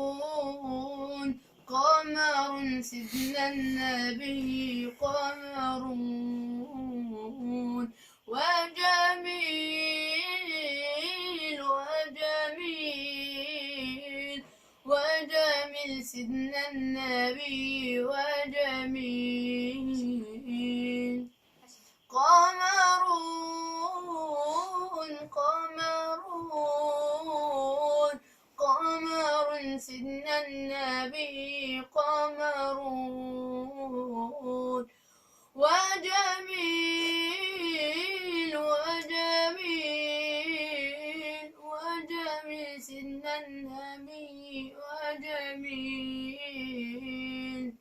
قمرون قمر سيدنا النبي قمرون وجميل وجميل وجميل سيدنا النبي وجميل قمرون قمرون قمر سيدنا النبي قمرون وجميل وجميل وجميل سيدنا النبي وجميل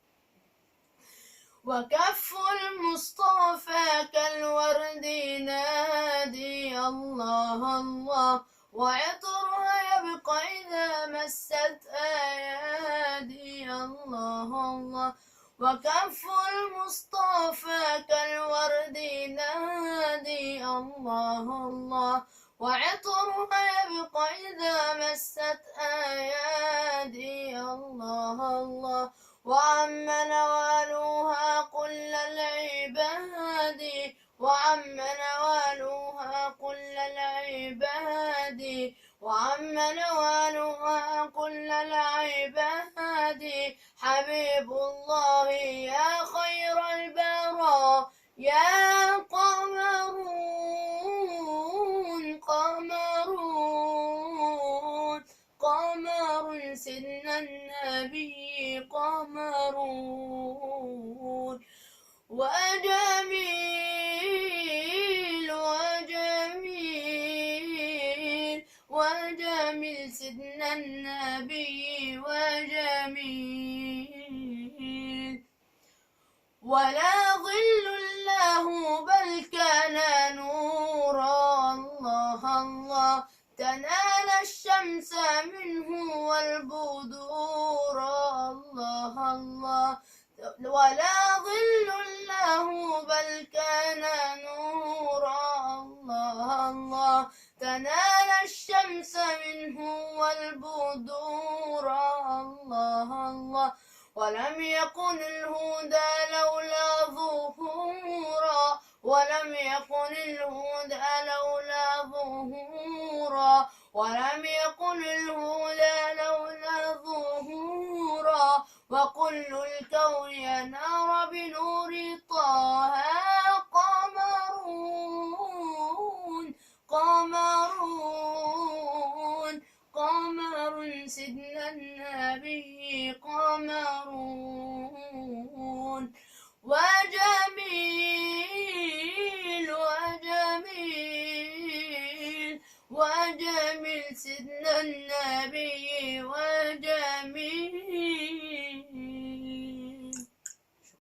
وكف المصطفى كالورد نادي الله الله وعطرها يبقى إذا مست أيادي الله الله وكف المصطفى كالورد نادي الله الله وعطرها يبقى إذا مست أيادي الله الله وعم نوالها كل العباد وعم نوالها كل العباد وعم نوالها كل العباد حبيب الله يا خير البراء يا قمرون قمرون قمر سيدنا النبي قمرون وجميل وجميل وجميل سيدنا النبي وجميل ولا ظل له بل كان نورا الله الله تنال الشمس منه والبدور الله الله ولا ظل له بل كان نورا الله الله تنال الشمس منه والبدور الله الله ولم يكن الهدى لولا ظهورا ولم يكن الهدى لولا ظهورا ولم يكن الهدى لولا ظهورا وكل الكون ينار بنور طه قمرون قمرون قمر سيدنا النبي قمرون وجميل وجميل وجميل سيدنا النبي